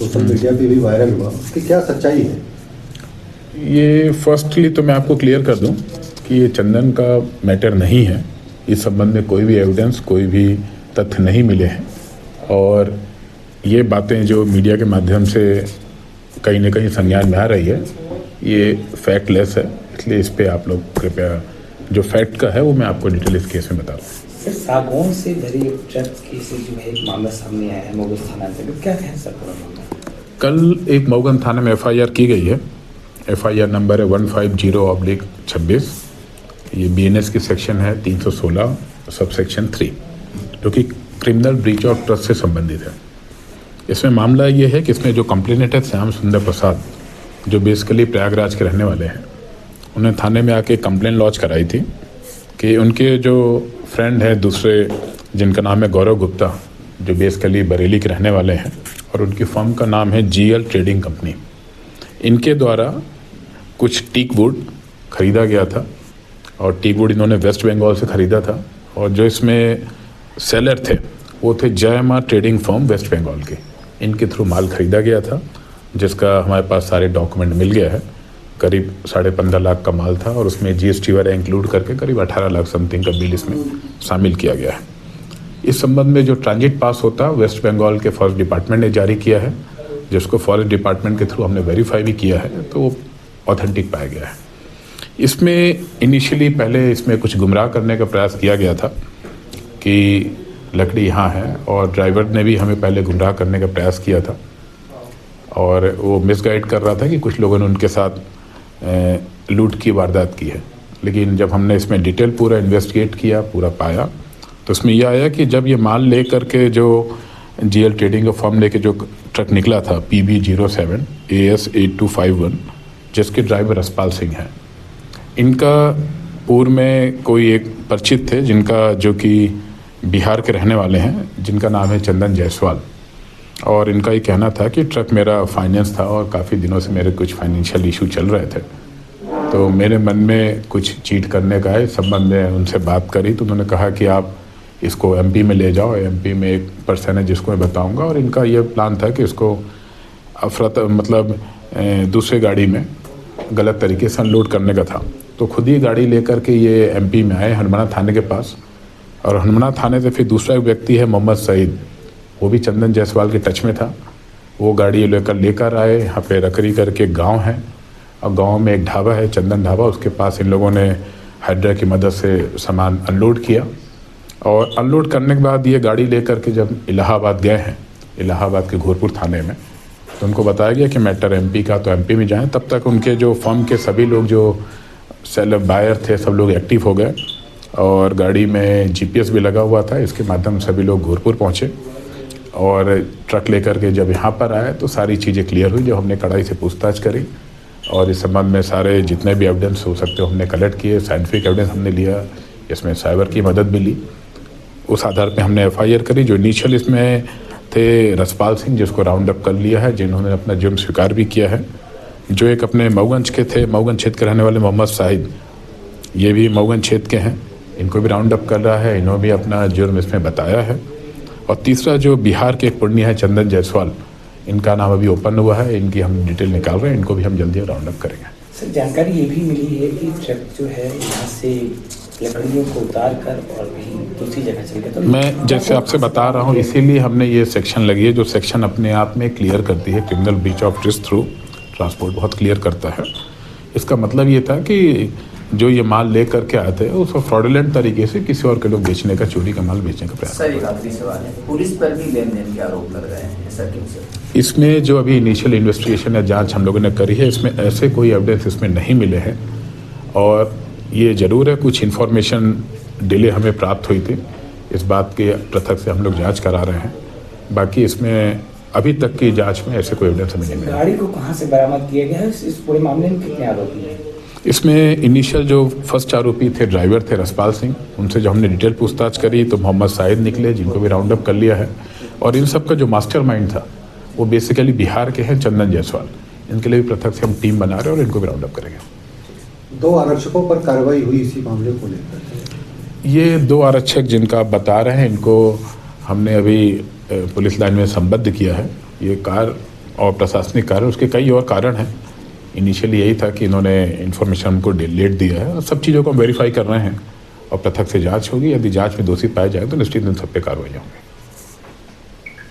Social media पे भी viral हुआ, उसकी क्या सच्चाई है? ये फर्स्टली तो मैं आपको क्लियर कर दूं कि ये चंदन का मैटर नहीं है। इस संबंध में कोई भी एविडेंस, कोई भी तथ्य नहीं मिले हैं और ये बातें जो मीडिया के माध्यम से कहीं ना कहीं संज्ञान में आ रही है, ये फैक्टलेस है। इसलिए इस पे आप लोग कृपया जो फैक्ट का है वो मैं आपको डिटेल इस केस में बता दूँ। सर, सागौन से भरी ट्रक केस जो है एक मामला सामने आया है मऊगन थाना में, क्या है सर पूरा मामला? कल एक मऊगन थाने में FIR की गई है। FIR नंबर है 150/26। ये BNS की सेक्शन है 316 सब सेक्शन 3, जो कि क्रिमिनल ब्रीच ऑफ ट्रस्ट से संबंधित है। इसमें मामला ये है कि इसमें जो कंप्लेनेंट है श्याम सुंदर प्रसाद, जो बेसिकली प्रयागराज के रहने वाले हैं, उन्हें थाने में आके कंप्लेन लॉन्च कराई थी कि उनके जो फ्रेंड है दूसरे, जिनका नाम है गौरव गुप्ता, जो बेसिकली बरेली के रहने वाले हैं और उनकी फर्म का नाम है GL ट्रेडिंग कंपनी, इनके द्वारा कुछ टीक वुड खरीदा गया था और टीक वुड इन्होंने वेस्ट बंगाल से ख़रीदा था और जो इसमें सेलर थे वो थे जय मां ट्रेडिंग फर्म वेस्ट बंगाल के। इनके थ्रू माल खरीदा गया था, जिसका हमारे पास सारे डॉक्यूमेंट मिल गया है। करीब 15.5 लाख का माल था और उसमें GST वगैरह इंक्लूड करके करीब 18 लाख समथिंग का बिल इसमें शामिल किया गया है। इस संबंध में जो ट्रांजिट पास होता वेस्ट बंगाल के फॉरेस्ट डिपार्टमेंट ने जारी किया है, जिसको फॉरेस्ट डिपार्टमेंट के थ्रू हमने वेरीफाई भी किया है, तो वो ऑथेंटिक पाया गया है। इसमें इनिशियली पहले इसमें कुछ गुमराह करने का प्रयास किया गया था कि लकड़ी यहाँ है, और ड्राइवर ने भी हमें पहले गुमराह करने का प्रयास किया था और वो मिसगाइड कर रहा था कि कुछ लोगों ने उनके साथ लूट की वारदात की है। लेकिन जब हमने इसमें डिटेल पूरा इन्वेस्टिगेट किया, पूरा पाया, तो इसमें यह आया कि जब ये माल ले करके जो GL ट्रेडिंग का फर्म लेके जो ट्रक निकला था PB07 AS 8251, जिसके ड्राइवर रसपाल सिंह हैं, इनका पूर्व में कोई एक परिचित थे जिनका, जो कि बिहार के रहने वाले हैं, जिनका नाम है चंदन जायसवाल, और इनका ये कहना था कि ट्रक मेरा फाइनेंस था और काफ़ी दिनों से मेरे कुछ फाइनेंशियल इशू चल रहे थे, तो मेरे मन में कुछ चीट करने का है। इस संबंध में उनसे बात करी तो उन्होंने कहा कि आप इसको MP में ले जाओ, MP में एक पर्सन है जिसको मैं बताऊंगा, और इनका ये प्लान था कि इसको दूसरे गाड़ी में गलत तरीके से अनलोड करने का था। तो खुद ही गाड़ी लेकर के ये MP में आए हनुमाना थाने के पास, और हनुमाना थाने से फिर दूसरा एक व्यक्ति है मोहम्मद सईद, वो भी चंदन जायसवाल के टच में था। वो गाड़ी लेकर आए, यहाँ पे रकरी करके गांव है और गांव में एक ढाबा है, चंदन ढाबा, उसके पास इन लोगों ने हाइड्रा की मदद से सामान अनलोड किया। और अनलोड करने के बाद ये गाड़ी लेकर के जब इलाहाबाद गए हैं, इलाहाबाद के घोरपुर थाने में, तो उनको बताया गया कि मैटर MP का, तो MP में जाएँ। तब तक उनके जो फर्म के सभी लोग जो सेलर बायर थे सब लोग एक्टिव हो गए और गाड़ी में GPS भी लगा हुआ था। इसके माध्यम से सभी लोग घोरपुर पहुँचे और ट्रक लेकर के जब यहाँ पर आए तो सारी चीज़ें क्लियर हुई। जब हमने कड़ाई से पूछताछ करी और इस संबंध में सारे जितने भी एविडेंस हो सकते हो हमने कलेक्ट किए, साइंटिफिक एविडेंस हमने लिया, इसमें साइबर की मदद भी ली। उस आधार पे हमने FIR करी। जो इनिशियल इसमें थे रसपाल सिंह, जिसको राउंड अप कर लिया है, जिन्होंने अपना जुर्म स्वीकार भी किया है। जो एक अपने मऊगंज के थे, मऊगंज क्षेत्र के रहने वाले मोहम्मद साहिद, ये भी मऊगंज क्षेत्र के हैं, इनको भी राउंड अप कर रहा है, इन्होंने भी अपना जुर्म इसमें बताया है। और तीसरा जो बिहार के एक पुण्य है चंदन जायसवाल, इनका नाम अभी ओपन हुआ है, इनकी हम डिटेल निकाल रहे हैं, इनको भी हम जल्दी राउंड अप करेंगे। सर, जानकारी ये भी मिली है कि ट्रक जो है यहाँ से लकड़ियों को उतार कर और भी दूसरी जगह चल गया। तो मैं जैसे आपसे बता रहा हूँ, इसीलिए हमने ये सेक्शन लगी है, जो सेक्शन अपने आप में क्लियर करती है, criminal breach of trust through transport बहुत क्लियर करता है। इसका मतलब ये था कि जो ये माल ले करके आए थे उसको फ्रॉडुलेंट तरीके से किसी और के लोग बेचने का, चोरी का माल बेचने का प्रयास। सर, एक आखिरी सवाल है, पुलिस पर भी लेन देन के आरोप लग रहे हैं, ऐसा क्यों सर? इसमें जो अभी इनिशियल इन्वेस्टिगेशन या जांच हम लोगों ने करी है, इसमें ऐसे कोई एविडेंस इसमें नहीं मिले हैं। और ये ज़रूर है कुछ इन्फॉर्मेशन डिले हमें प्राप्त हुई थी, इस बात के पृथक से हम लोग जाँच करा रहे हैं। बाकी इसमें अभी तक की जाँच में ऐसे कोई एविडेंस हमें नहीं मिला। गाड़ी को कहाँ से बरामद किया गया है? इस पूरे मामले में कितने आरोपी हैं? इसमें इनिशियल जो फर्स्ट आरोपी थे, ड्राइवर थे रसपाल सिंह, उनसे जब हमने डिटेल पूछताछ करी तो मोहम्मद साहिद निकले, जिनको भी राउंड अप कर लिया है। और इन सब का जो मास्टरमाइंड था वो बेसिकली बिहार के हैं, चंदन जायसवाल। इनके लिए भी पृथक से हम टीम बना रहे हैं और इनको भी राउंड अप करेंगे। 2 आरक्षकों पर कार्रवाई हुई इसी मामले को लेकर। ये 2 आरक्षक जिनका आप बता रहे हैं, इनको हमने अभी पुलिस लाइन में संबद्ध किया है। ये कार और प्रशासनिक कारण, उसके कई और कारण हैं। इनिशियली यही था कि इन्होंने इन्फॉर्मेशन हमको लेट दिया है, और सब चीज़ों को हम वेरीफाई कर रहे हैं और पृथक से जांच होगी। यदि जांच में दोषी पाया जाए तो निश्चित इन सब पे कार्रवाई होंगी।